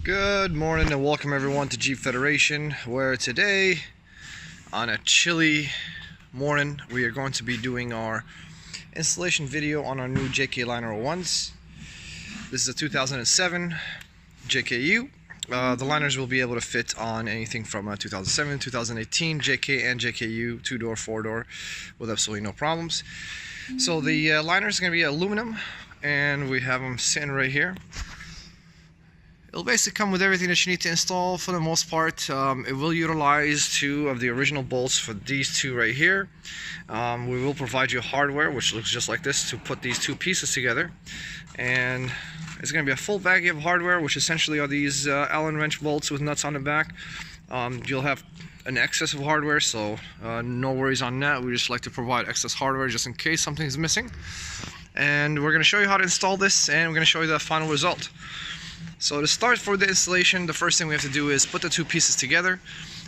Good morning and welcome everyone to Jeep Federation, where today on a chilly morning we are going to be doing our installation video on our new JK liner 01s. This is a 2007 JKU. The liners will be able to fit on anything from a 2007, 2018 JK and JKU 2-door, 4-door with absolutely no problems. So the liner is going to be aluminum and we have them sitting right here. It'll basically come with everything that you need to install for the most part. It will utilize two of the original bolts for these two right here. We will provide you hardware, which looks just like this, to put these two pieces together. And it's going to be a full bag of hardware, which essentially are these Allen wrench bolts with nuts on the back. You'll have an excess of hardware, so no worries on that. We just like to provide excess hardware just in case something's missing. And we're going to show you how to install this, and we're going to show you the final result. So to start for the installation, the first thing we have to do is put the two pieces together,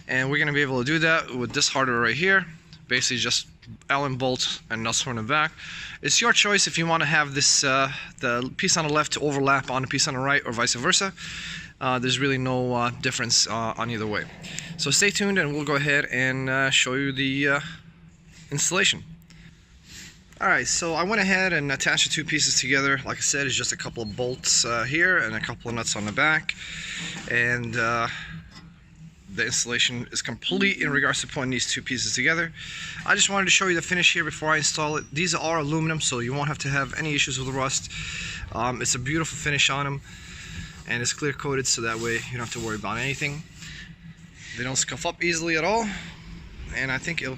and we're going to be able to do that with this hardware right here. Basically just Allen bolts and nuts from the back. It's your choice if you want to have this the piece on the left to overlap on the piece on the right, or vice versa. There's really no difference on either way. So stay tuned and we'll go ahead and show you the installation. Alright, so I went ahead and attached the two pieces together. Like I said, it's just a couple of bolts here and a couple of nuts on the back. And the installation is complete in regards to putting these two pieces together. I just wanted to show you the finish here before I install it. These are aluminum, so you won't have to have any issues with rust. It's a beautiful finish on them, and it's clear coated, so that way you don't have to worry about anything. They don't scuff up easily at all, and I think it'll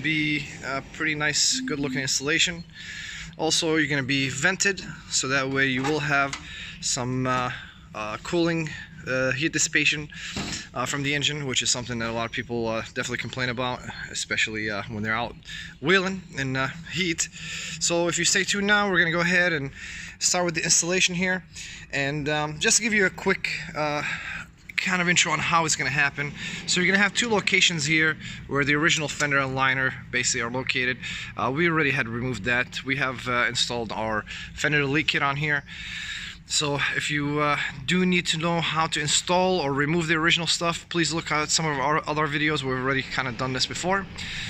be a pretty nice, good looking installation. Also, you're going to be vented, so that way you will have some cooling, heat dissipation from the engine, which is something that a lot of people definitely complain about, especially when they're out wheeling in heat. So if you stay tuned now, we're going to go ahead and start with the installation here. And just to give you a quick kind of intro on how it's going to happen. So you're going to have two locations here where the original fender and liner basically are located. We already had removed that. We have installed our Fender Elite kit on here. So if you do need to know how to install or remove the original stuff, please look at some of our other videos. We've already kind of done this before.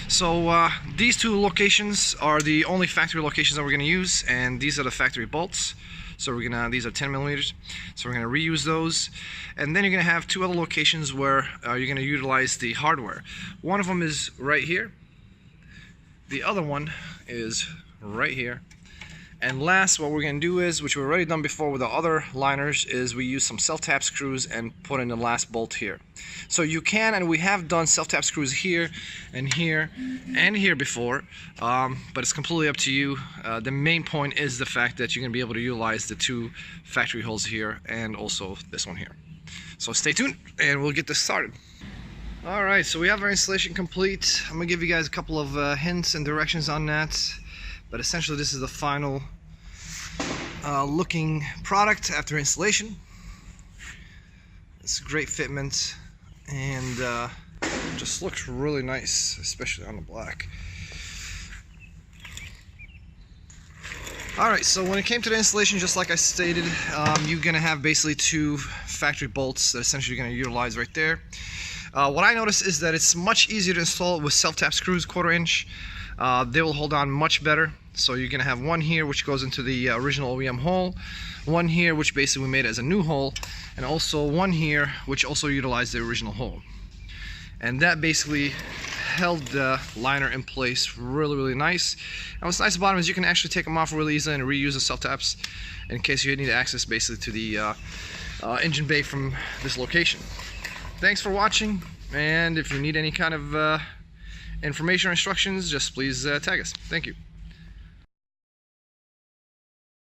So these two locations are the only factory locations that we're going to use, and these are the factory bolts. So these are 10 millimeters, so we're gonna reuse those. And then you're gonna have two other locations where you're gonna utilize the hardware. One of them is right here. The other one is right here. And last, what we're gonna do is, which we've already done before with the other liners, is we use some self-tap screws and put in the last bolt here. So you can, and we have done self-tap screws here and here and here before, but it's completely up to you. The main point is the fact that you're gonna be able to utilize the two factory holes here and also this one here. So stay tuned and we'll get this started. Alright, so we have our installation complete. I'm gonna give you guys a couple of hints and directions on that. But essentially this is the final looking product after installation. It's a great fitment, and just looks really nice, especially on the black. Alright, so when it came to the installation, just like I stated, you're going to have basically two factory bolts that essentially you're going to utilize right there. What I noticed is that it's much easier to install with self-tap screws, 1/4 inch. They will hold on much better. So you're going to have one here which goes into the original OEM hole, one here which basically we made as a new hole, and also one here which also utilized the original hole. And that basically held the liner in place really nice. And what's nice about them is you can actually take them off really easily and reuse the self-taps in case you need access basically to the engine bay from this location. Thanks for watching, and if you need any kind of information or instructions, just please tag us. Thank you.